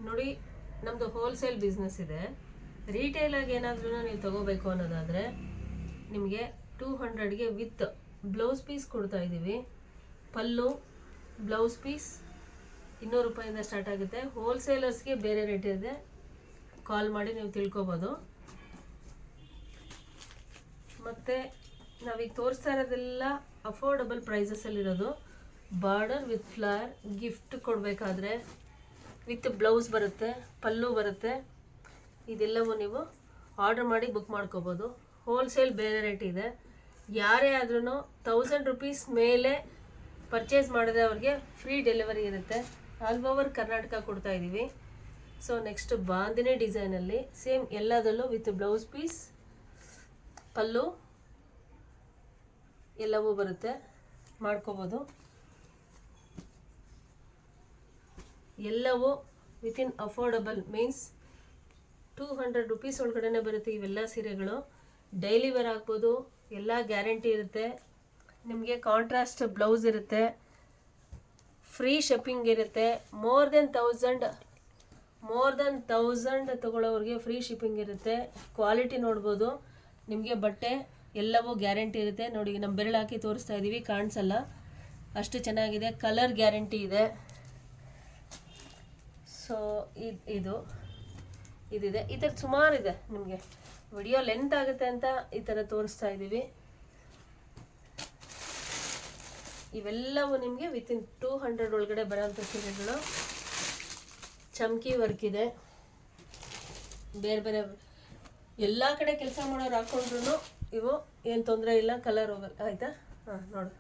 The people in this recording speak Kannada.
ನೋಡಿ, ನಮ್ಮದು ಹೋಲ್ಸೇಲ್ ಬಿಸ್ನೆಸ್ ಇದೆ. ರೀಟೇಲಾಗಿ ಏನಾದ್ರೂ ನೀವು ತೊಗೋಬೇಕು ಅನ್ನೋದಾದರೆ ನಿಮಗೆ 200ಗೆ ವಿತ್ ಬ್ಲೌಸ್ ಪೀಸ್ ಕೊಡ್ತಾ ಇದ್ದೀವಿ. ಪಲ್ಲು ಬ್ಲೌಸ್ ಪೀಸ್ 200 ರೂಪಾಯಿಂದ ಸ್ಟಾರ್ಟ್ ಆಗುತ್ತೆ. ಹೋಲ್ಸೇಲರ್ಸ್ಗೆ ಬೇರೆ ರೇಟ್ ಇದೆ, ಕಾಲ್ ಮಾಡಿ ನೀವು ತಿಳ್ಕೊಬೋದು. ಮತ್ತು ನಾವೀಗ ತೋರಿಸ್ತಾ ಇರೋದೆಲ್ಲ ಅಫೋರ್ಡಬಲ್ ಪ್ರೈಸಸಲ್ಲಿರೋದು. ಬಾರ್ಡರ್ ವಿತ್ ಫ್ಲವರ್ ಗಿಫ್ಟ್ ಕೊಡಬೇಕಾದ್ರೆ ವಿತ್ ಬ್ಲೌಸ್ ಬರುತ್ತೆ, ಪಲ್ಲು ಬರುತ್ತೆ. ಇದೆಲ್ಲವೂ ನೀವು ಆರ್ಡರ್ ಮಾಡಿ ಬುಕ್ ಮಾಡ್ಕೋಬೋದು. ಹೋಲ್ಸೇಲ್ ಬೇರೆ ರೇಟ್ ಇದೆ. ಯಾರೇ ಆದ್ರೂ 1000 ರುಪೀಸ್ ಮೇಲೆ ಪರ್ಚೇಸ್ ಮಾಡಿದ್ರೆ ಅವ್ರಿಗೆ ಫ್ರೀ ಡೆಲಿವರಿ ಇರುತ್ತೆ. ಆಲ್ ಓವರ್ ಕರ್ನಾಟಕ ಕೊಡ್ತಾ ಇದ್ದೀವಿ. ಸೊ ನೆಕ್ಸ್ಟ್ ಬಾಂದಿನಿ ಡಿಸೈನಲ್ಲಿ ಸೇಮ್ ಎಲ್ಲದರಲ್ಲೂ ವಿತ್ ಬ್ಲೌಸ್ ಪೀಸ್, ಪಲ್ಲು ಎಲ್ಲವೂ ಬರುತ್ತೆ, ಮಾಡ್ಕೋಬೋದು. ಎಲ್ಲವೂ ವಿತಿನ್ ಅಫೋರ್ಡಬಲ್ ಮೀನ್ಸ್ 200 ರುಪೀಸ್ ಒಳಗಡೆ ಬರುತ್ತೆ. ಇವೆಲ್ಲ ಸೀರೆಗಳು ಡೈಲಿ ವೇರ್ ಆಗ್ಬೋದು, ಎಲ್ಲ ಗ್ಯಾರಂಟಿ ಇರುತ್ತೆ. ನಿಮಗೆ ಕಾಂಟ್ರಾಸ್ಟ್ ಬ್ಲೌಸ್ ಇರುತ್ತೆ, ಫ್ರೀ ಶಿಪ್ಪಿಂಗ್ ಇರುತ್ತೆ. ಮೋರ್ ದೆನ್ 1000 ತೊಗೊಳ್ಳೋರಿಗೆ ಫ್ರೀ ಶಿಪ್ಪಿಂಗ್ ಇರುತ್ತೆ. ಕ್ವಾಲಿಟಿ ನೋಡ್ಬೋದು. ನಿಮಗೆ ಬಟ್ಟೆ ಎಲ್ಲವೂ ಗ್ಯಾರಂಟಿ ಇರುತ್ತೆ. ನೋಡಿ, ನಮ್ಮ ಬೆರಳು ಹಾಕಿ ತೋರಿಸ್ತಾ ಇದ್ದೀವಿ, ಕಾಣಿಸಲ್ಲ, ಅಷ್ಟು ಚೆನ್ನಾಗಿದೆ. ಕಲರ್ ಗ್ಯಾರಂಟಿ ಇದೆ. ಸೊ ಇದಿದೆ. ಈ ಥರ ಸುಮಾರಿದೆ. ನಿಮಗೆ ವಿಡಿಯೋ ಲೆಂತ್ ಆಗುತ್ತೆ ಅಂತ ಈ ಥರ ತೋರಿಸ್ತಾ ಇದ್ದೀವಿ. ಇವೆಲ್ಲವೂ ನಿಮಗೆ ವಿತಿನ್ 200 ಒಳಗಡೆ ಬರೋಂಥ ಸೀರೆಗಳು. ಚಮ್ಕಿ ವರ್ಕ್ ಇದೆ. ಬೇರೆ ಬೇರೆ ಎಲ್ಲ ಕಡೆ ಕೆಲಸ ಮಾಡೋರು ಹಾಕೊಂಡ್ರು ಇವು ಏನು ತೊಂದರೆ ಇಲ್ಲ, ಕಲರ್ ಹೋಗಲ್ಲ. ಆಯಿತಾ? ಹಾಂ, ನೋಡು.